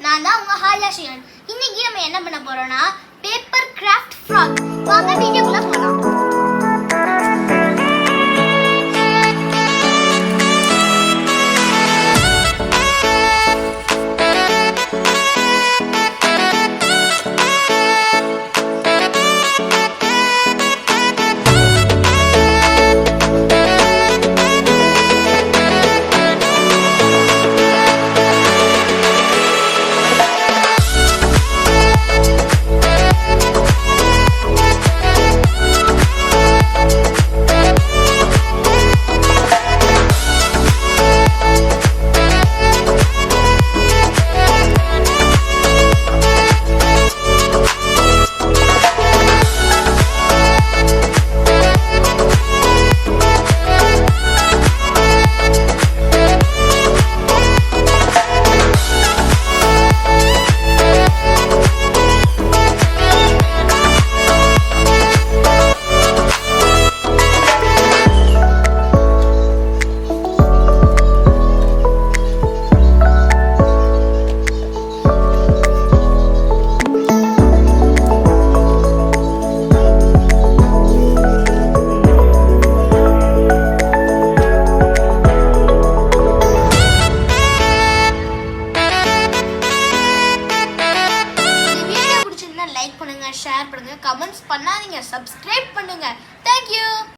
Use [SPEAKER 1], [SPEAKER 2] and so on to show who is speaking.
[SPEAKER 1] நான் தான் உங்க ஹாயாஷியன். இன்னைக்கு நம்ம என்ன பண்ண போறோம்னா பேப்பர் கிராஃப்ட் ஃப்ராக். வாங்க வீடியோக்குள்ள போலாம். லைக் பண்ணுங்க, ஷேர் பண்ணுங்க, கமெண்ட்ஸ் பண்ணாதீங்க, சப்ஸ்கிரைப் பண்ணுங்க. Thank you.